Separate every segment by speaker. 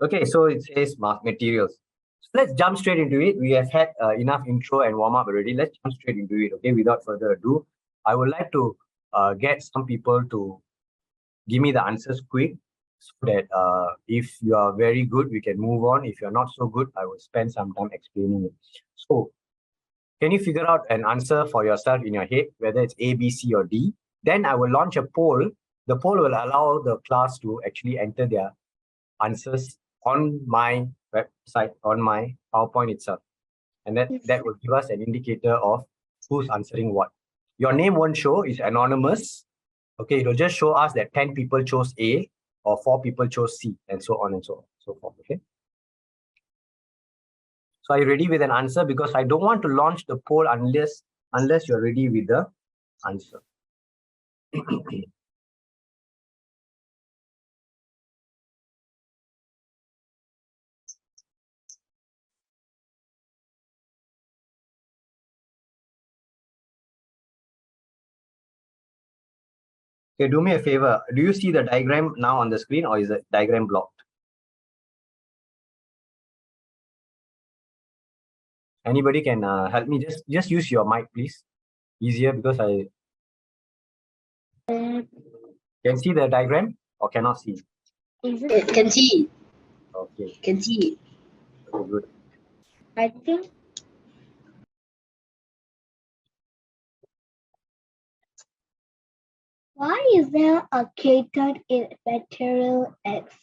Speaker 1: Okay, so it says materials. So let's jump straight into it. We have had enough intro and warm up already. Let's jump straight into it. Okay, without further ado, I would like to get some people to give me the answers quick, so that if you are very good, we can move on. If you're not so good, I will spend some time explaining it. So, can you figure out an answer for yourself in your head, whether it's A, B, C, or D? Then I will launch a poll. The poll will allow the class to actually enter their answers on my website, on my PowerPoint itself. And that will give us an indicator of who's answering what. Your name won't show, it's anonymous. Okay, it'll just show us that 10 people chose A or 4 people chose C, and so on and so forth. Okay. So are you ready with an answer? Because I don't want to launch the poll unless you're ready with the answer. Okay, do me a favor. Do you see the diagram now on the screen, or is the diagram blocked? Anybody can help me? Just use your mic, please. Easier, because I can see the diagram or cannot see.
Speaker 2: Can see.
Speaker 1: Okay.
Speaker 2: Can see.
Speaker 1: Very good.
Speaker 2: I think. Why is there a catered in material X?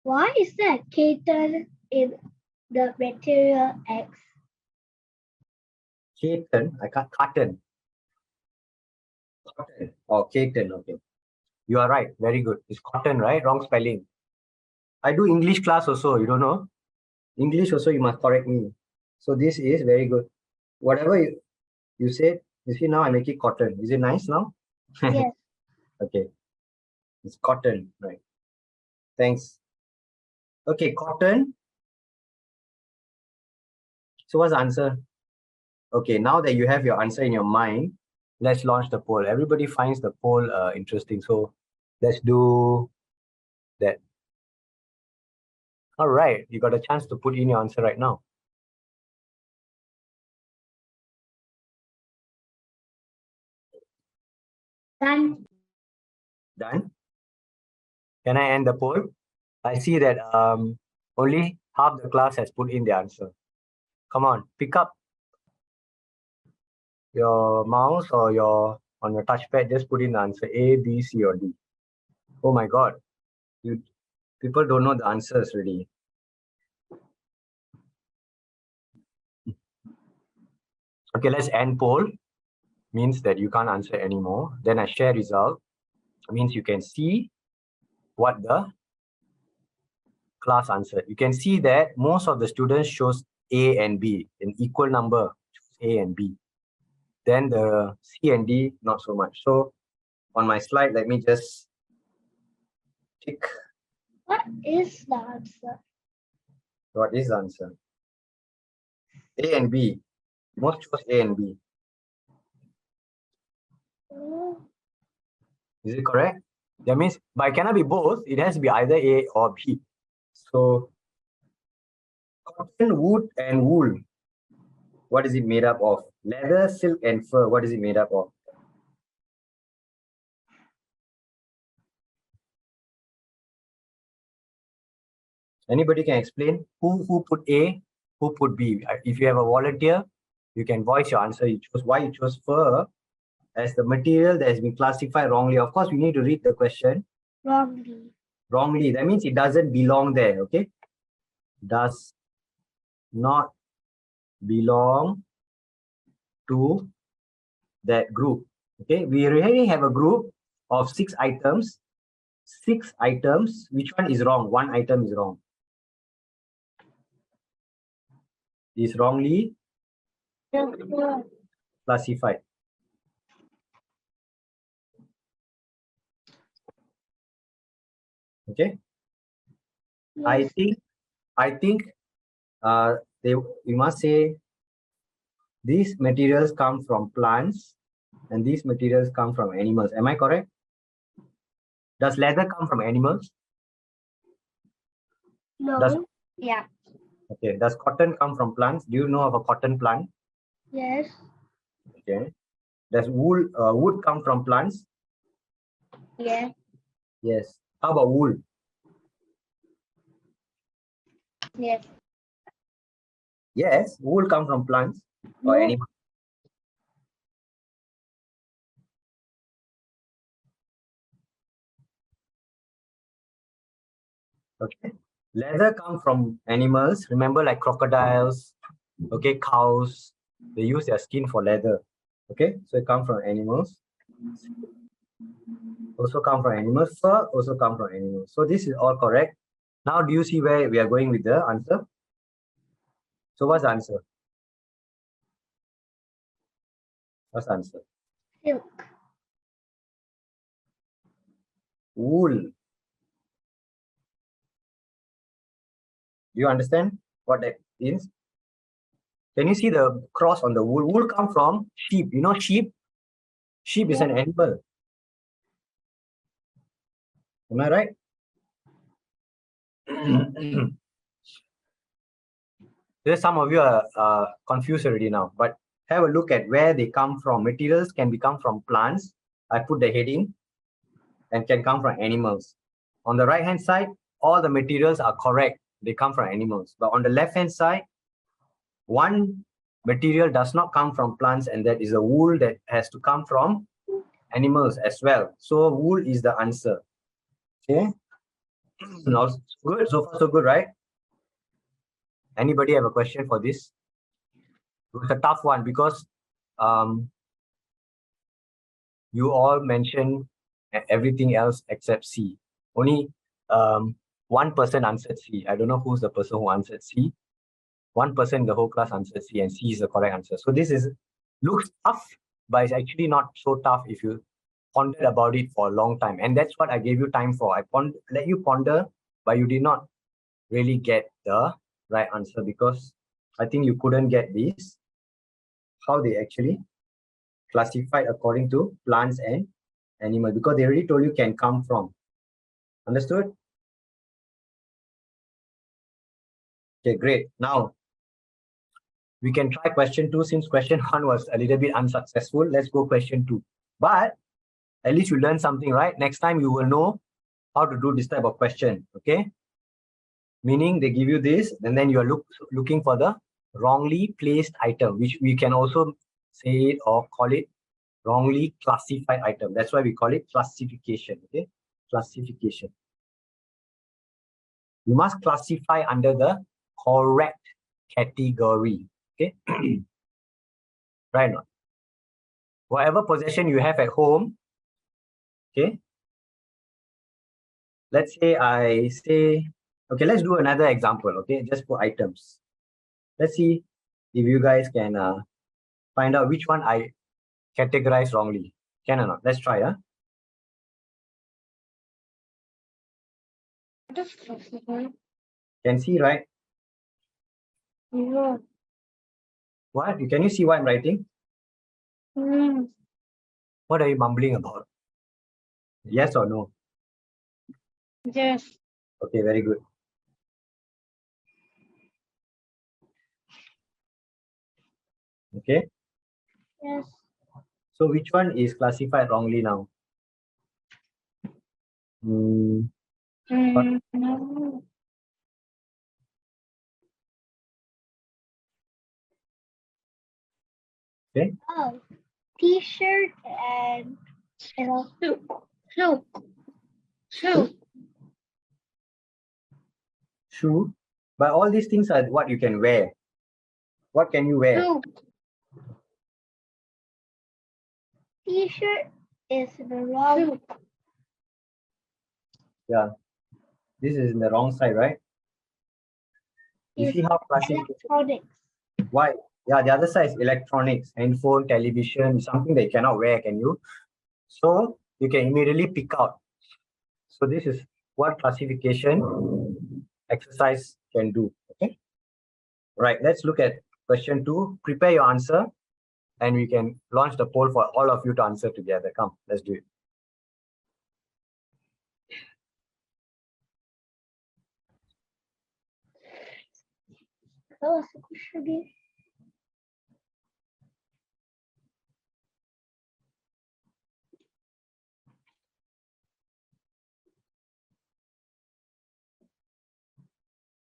Speaker 2: Why is there catered in the material X?
Speaker 1: Caton, I can't cotton. Cotton or Caton, okay. You are right. Very good. It's cotton, right? Wrong spelling. I do English class also, you don't know? English also, you must correct me. So this is very good. Whatever you said, you see now I make it cotton. Is it nice now?
Speaker 2: Yes.
Speaker 1: Okay. It's cotton, right? Thanks. Okay, cotton. So what's the answer? Okay, now that you have your answer in your mind, let's launch the poll. Everybody finds the poll interesting. So let's do that. All right, you got a chance to put in your answer right now.
Speaker 2: Done.
Speaker 1: Done? Can I end the poll? I see that only half the class has put in the answer. Come on, pick up your mouse or on your touchpad, just put in the answer A, B, C, or D. Oh my God, people don't know the answers really. Okay, let's end poll. Means that you can't answer anymore. Then I share result. Means you can see what the class answered. You can see that most of the students chose A and B, an equal number chose A and B. Then the C and D, not so much. So on my slide, let me just tick.
Speaker 2: What is the answer?
Speaker 1: What is the answer? A and B. Most chose A and B. Is it correct? That means, but it cannot be both. It has to be either A or B. So cotton, wood, and wool. What is it made up of? Leather, silk, and fur. What is it made up of? Anybody can explain who put A, who put B? If you have a volunteer, you can voice your answer. You chose why you chose fur as the material that has been classified wrongly. Of course, we need to read the question.
Speaker 2: Wrongly.
Speaker 1: Wrongly. That means it doesn't belong there. Okay. Does not belong to that group. Okay. We already have a group of 6 items. 6 items. Which one is wrong? One item is wrong. Is wrongly classified. Okay. Yes. I think we must say these materials come from plants And these materials come from animals. Am I correct? Does leather come from animals?
Speaker 2: No.
Speaker 1: Does,
Speaker 2: Yeah.
Speaker 1: okay. Does cotton come from plants? Do you know of a cotton plant?
Speaker 2: Yes.
Speaker 1: Okay. Does wood come from plants?
Speaker 2: Yeah.
Speaker 1: Yes. How about wool?
Speaker 2: Yes.
Speaker 1: Yes, wool come from plants or
Speaker 2: No.
Speaker 1: animals. Okay. Leather comes from animals. Remember, like crocodiles, okay, cows, they use their skin for leather. Okay, so it comes from animals. Also come from animals. Fur also come from animals. So this is all correct. Now, do you see where we are going with the answer? So what's the answer? What's the answer?
Speaker 2: Silk.
Speaker 1: Wool. Do you understand what that means? Can you see the cross on the wool? Wool come from sheep. You know sheep? Sheep is
Speaker 2: Yeah.
Speaker 1: an animal. Am I right? There's some of you are confused already now, but have a look at where they come from. Materials can become from plants. I put the heading, and can come from animals. On the right hand side, all the materials are correct. They come from animals. But on the left hand side, one material does not come from plants, and that is a wool that has to come from animals as well. So wool is the answer. Okay. Now, good. So far, so good, right? Anybody have a question for this? It's a tough one because you all mentioned everything else except C. Only one person answered C. I don't know who's the person who answered C. One person in the whole class answered C, and C is the correct answer. So this is looks tough, but it's actually not so tough if you pondered about it for a long time. And that's what I gave you time for. I let you ponder, but you did not really get the right answer because I think you couldn't get this, how they actually classified according to plants and animals, because they already told you can come from. Understood? Okay, great. Now we can try question 2 since question 1 was a little bit unsuccessful. Let's go question 2. But at least you learn something, right? Next time you will know how to do this type of question. Okay. Meaning they give you this, and then you are looking for the wrongly placed item, which we can also say it or call it wrongly classified item. That's why we call it classification. Okay. Classification. You must classify under the correct category. Okay. Right or not? Whatever possession you have at home, okay. Let's say I say, okay, let's do another example. Okay, just for items. Let's see if you guys can find out which one I categorize wrongly. Can or not? Let's try. Can see, right?
Speaker 2: No.
Speaker 1: What? Can you see what I'm writing?
Speaker 2: Mm.
Speaker 1: What are you mumbling about? Yes or no?
Speaker 2: Yes.
Speaker 1: Okay, very good. Okay.
Speaker 2: Yes.
Speaker 1: So which one is classified wrongly now?
Speaker 2: No.
Speaker 1: Okay.
Speaker 2: Oh, T-shirt and silk.
Speaker 1: Shoe. But all these things are what you can wear. What can you wear?
Speaker 2: Silk. T-shirt is the wrong.
Speaker 1: Yeah. This is in the wrong side, right? You see how classification.
Speaker 2: Electronics.
Speaker 1: Why? Yeah, the other side is electronics, handphone, television, something that you cannot wear, can you? So you can immediately pick out. So this is what classification exercise can do. Okay. Right. Let's look at question 2. Prepare your answer. and we can launch the poll for all of you to answer together. Come, let's do it.
Speaker 2: That was a question again.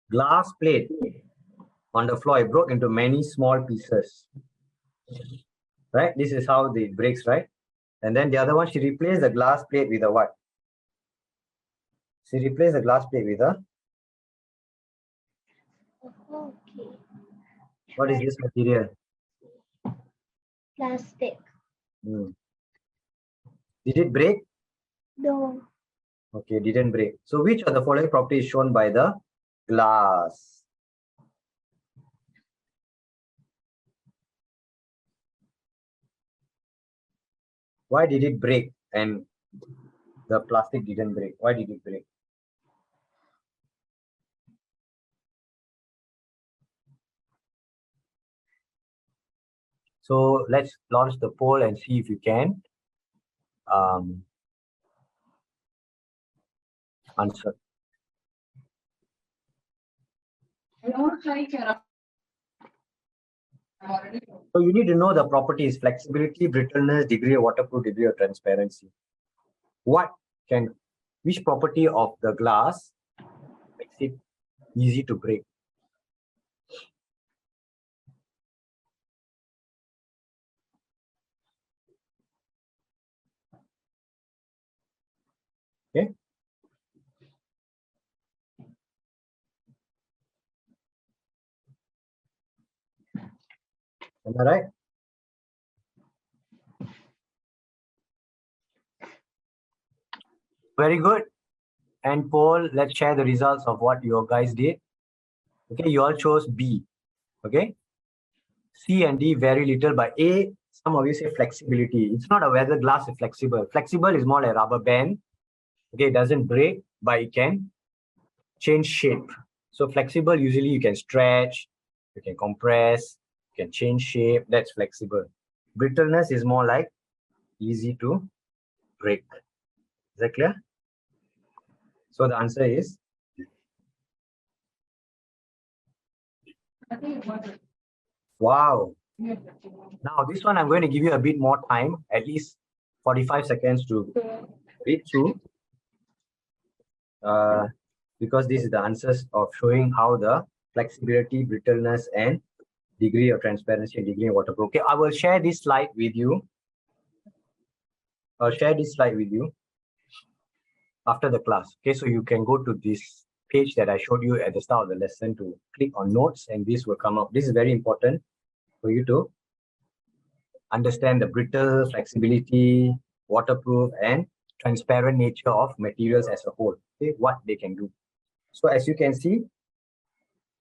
Speaker 1: Glass plate on the floor, it broke into many small pieces. Right? This is how it breaks, right? And then the other one, she replaced the glass plate with a what? She replaced the glass plate with a,
Speaker 2: Okay.
Speaker 1: what is this material?
Speaker 2: Plastic.
Speaker 1: Did it break?
Speaker 2: No.
Speaker 1: Okay, didn't break. So which of the following property is shown by the glass? Why did it break and the plastic didn't break? Why did it break? So let's launch the poll and see if you can answer. So you need to know the properties: flexibility, brittleness, degree of waterproof, degree of transparency. Which property of the glass makes it easy to break? Okay. Am I right? Very good. And poll, let's share the results of what you guys did. Okay, you all chose B. Okay. C and D very little, but A, some of you say flexibility. It's not a whether glass is flexible. Flexible is more like rubber band. Okay, it doesn't break, but it can change shape. So flexible, usually you can stretch, you can compress, you can change shape. That's flexible. Brittleness is more like easy to break. Is that clear? So the answer is wow. Now this one I'm going to give you a bit more time, at least 45 seconds to read through. Because this is the answers of showing how the flexibility, brittleness, and degree of transparency and degree of waterproof. Okay, I will share this slide with you. I'll share this slide with you after the class. Okay, so you can go to this page that I showed you at the start of the lesson to click on notes, and this will come up. This is very important for you to understand the brittle, flexibility, waterproof, and transparent nature of materials as a whole. Okay, what they can do. So as you can see,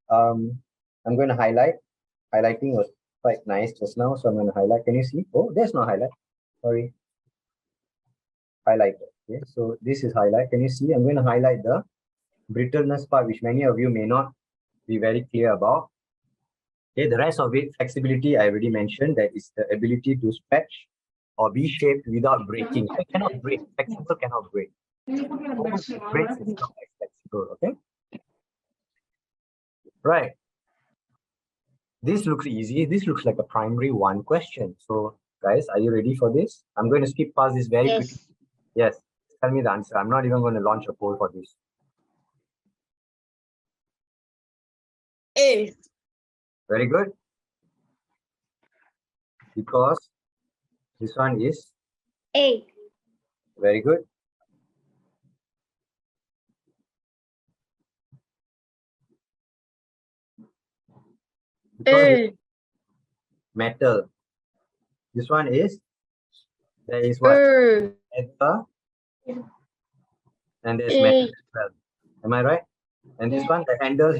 Speaker 1: I'm going to highlight. Highlighting was quite nice just now, so I'm going to highlight. Can you see? Oh, there's no highlight. Sorry. Highlight. Okay, so this is highlight. Can you see? I'm going to highlight the brittleness part, which many of you may not be very clear about. Okay, the rest of it, flexibility, I already mentioned, that is the ability to stretch or be shaped without breaking. So it cannot break. Flexible cannot break. Once it breaks, it's not flexible. Okay. Right. This looks easy. This looks like a primary 1 question. So guys, are you ready for this? I'm going to skip past this very quickly. Yes. Tell me the answer. I'm not even going to launch a poll for this.
Speaker 3: A.
Speaker 1: Very good. Because this one is
Speaker 2: A.
Speaker 1: very good. Because it's metal. This one is, there is what? Leather. And there's metal as well. Am I right? And this one, the handle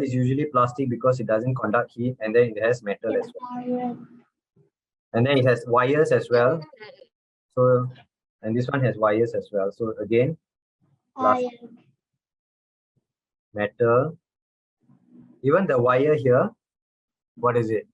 Speaker 1: is usually plastic because it doesn't conduct heat, and then it has metal as well. And then it has wires as well. So, and this one has wires as well. So again, plastic, metal. Even the wire here, what is it?